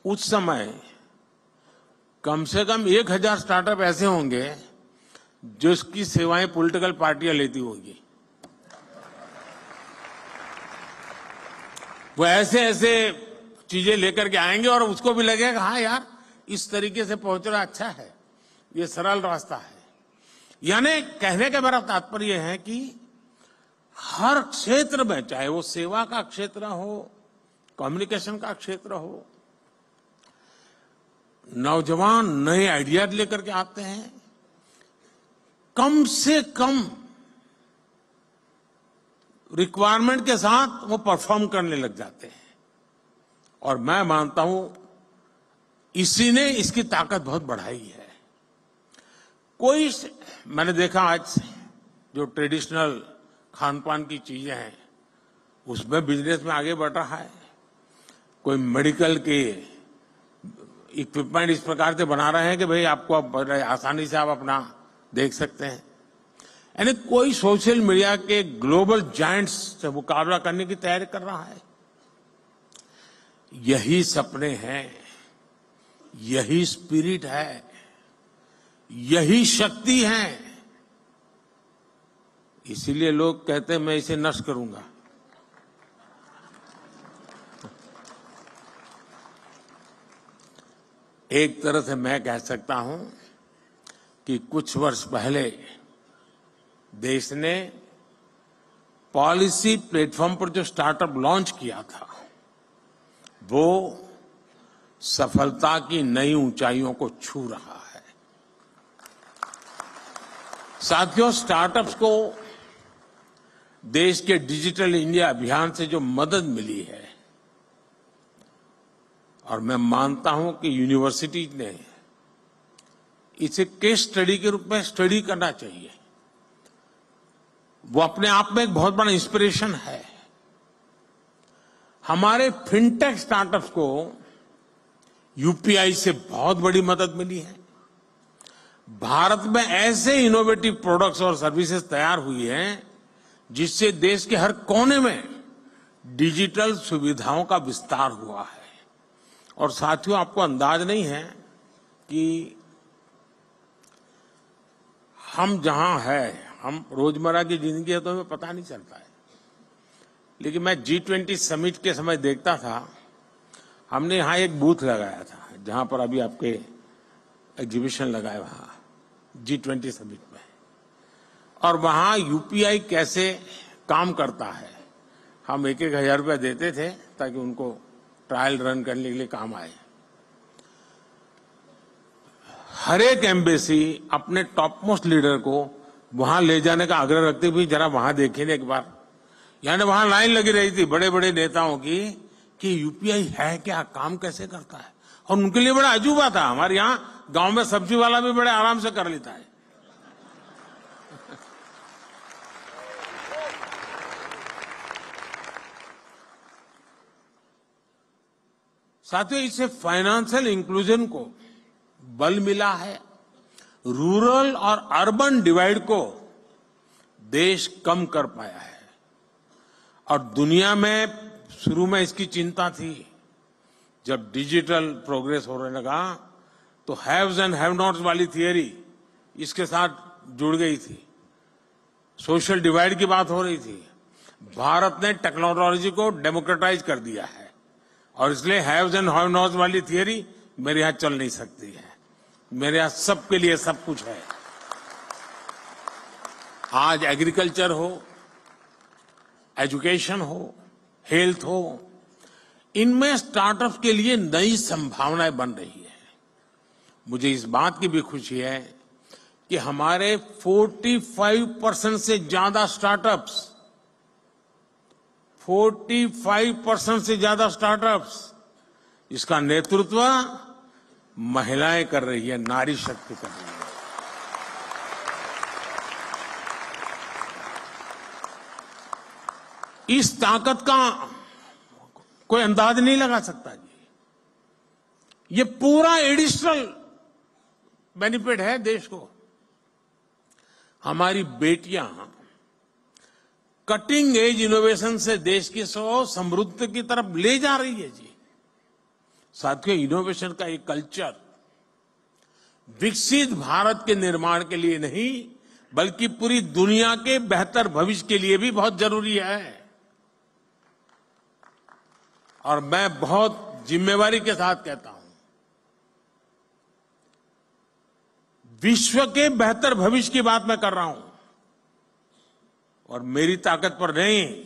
उस समय कम से कम 1000 स्टार्टअप ऐसे होंगे जिसकी सेवाएं पॉलिटिकल पार्टियां लेती होगी। वो ऐसे ऐसे चीजें लेकर के आएंगे और उसको भी लगेगा हाँ यार इस तरीके से पहुंचना अच्छा है, ये सरल रास्ता है। यानी कहने का मेरा तात्पर्य है कि हर क्षेत्र में, चाहे वो सेवा का क्षेत्र हो, कम्युनिकेशन का क्षेत्र हो, नौजवान नए आइडियाज लेकर के आते हैं, कम से कम रिक्वायरमेंट के साथ वो परफॉर्म करने लग जाते हैं। और मैं मानता हूं इसी ने इसकी ताकत बहुत बढ़ाई है। मैंने देखा आज जो ट्रेडिशनल खान पान की चीजें हैं उसमें बिजनेस में आगे बढ़ रहा है। कोई मेडिकल के इक्विपमेंट इस प्रकार से बना रहे हैं कि भाई आपको आसानी से आप अपना देख सकते हैं। यानी कोई सोशल मीडिया के ग्लोबल जायंट्स से मुकाबला करने की तैयारी कर रहा है। यही सपने हैं, यही स्पिरिट है, यही शक्ति है। इसीलिए लोग कहते हैं मैं इसे नष्ट करूंगा। एक तरह से मैं कह सकता हूं कि कुछ वर्ष पहले देश ने पॉलिसी प्लेटफॉर्म पर जो स्टार्टअप लॉन्च किया था वो सफलता की नई ऊंचाइयों को छू रहा है। साथियों, स्टार्टअप्स को देश के डिजिटल इंडिया अभियान से जो मदद मिली है, और मैं मानता हूं कि यूनिवर्सिटी ने इसे केस स्टडी के रूप में स्टडी करना चाहिए। वो अपने आप में एक बहुत बड़ा इंस्पिरेशन है। हमारे फिनटेक स्टार्टअप्स को यूपीआई से बहुत बड़ी मदद मिली है। भारत में ऐसे इनोवेटिव प्रोडक्ट्स और सर्विसेज तैयार हुई हैं जिससे देश के हर कोने में डिजिटल सुविधाओं का विस्तार हुआ है। और साथियों, आपको अंदाज नहीं है कि हम जहां हैं, हम रोजमर्रा की जिंदगी है तो हमें पता नहीं चलता है, लेकिन मैं G20 समिट के समय देखता था, हमने यहां एक बूथ लगाया था जहां पर अभी आपके एग्जीबिशन लगाए वहां G20 समिट में, और वहां यूपीआई कैसे काम करता है हम 1,000 रुपया देते थे ताकि उनको ट्रायल रन करने के लिए काम आए। हर एक एम्बेसी अपने टॉप मोस्ट लीडर को वहां ले जाने का आग्रह रखते हुए जरा वहां देखिए एक बार। यानी वहां लाइन लगी रही थी बड़े बड़े नेताओं की कि यूपीआई है क्या, काम कैसे करता है, और उनके लिए बड़ा अजूबा था। हमारे यहां गांव में सब्जी वाला भी बड़े आराम से कर लेता है। साथियों, इससे फाइनेंशियल इंक्लूजन को बल मिला है। रूरल और अर्बन डिवाइड को देश कम कर पाया है। और दुनिया में शुरू में इसकी चिंता थी। जब डिजिटल प्रोग्रेस होने लगा तो हैव्स एंड हैव नॉट्स वाली थियरी इसके साथ जुड़ गई थी। सोशल डिवाइड की बात हो रही थी। भारत ने टेक्नोलॉजी को डेमोक्रेटाइज कर दिया है और इसलिए हैव्स एंड हैव नॉट्स वाली थियरी मेरे यहां चल नहीं सकती है। मेरे यहां सबके लिए सब कुछ है। आज एग्रीकल्चर हो, एजुकेशन हो, हेल्थ हो, इनमें स्टार्टअप के लिए नई संभावनाएं बन रही है। मुझे इस बात की भी खुशी है कि हमारे 45% से ज्यादा स्टार्टअप्स 45% से ज्यादा स्टार्टअप्स इसका नेतृत्व महिलाएं कर रही है, नारी शक्ति कर रही है। इस ताकत का कोई अंदाज नहीं लगा सकता जी। ये पूरा एडिशनल बेनिफिट है देश को। हमारी बेटियां कटिंग एज इनोवेशन से देश की समृद्धि की तरफ ले जा रही है जी। साथियों, इनोवेशन का ये कल्चर विकसित भारत के निर्माण के लिए नहीं, बल्कि पूरी दुनिया के बेहतर भविष्य के लिए भी बहुत जरूरी है। और मैं बहुत जिम्मेवारी के साथ कहता हूं, विश्व के बेहतर भविष्य की बात मैं कर रहा हूं, और मेरी ताकत पर नहीं,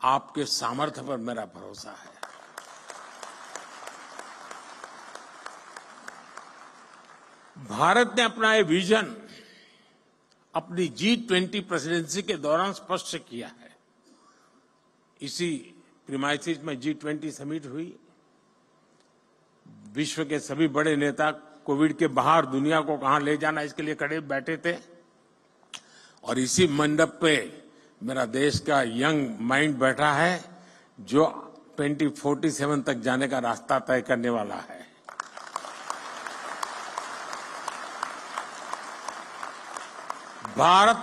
आपके सामर्थ्य पर मेरा भरोसा है। भारत ने अपना ये विजन अपनी G20 प्रेसिडेंसी के दौरान स्पष्ट किया है। इसी प्रीमाइसिस में G20 समिट हुई। विश्व के सभी बड़े नेता कोविड के बाहर दुनिया को कहां ले जाना, इसके लिए खड़े बैठे थे। और इसी मंडप पे मेरा देश का यंग माइंड बैठा है, जो 2047 तक जाने का रास्ता तय करने वाला है। भारत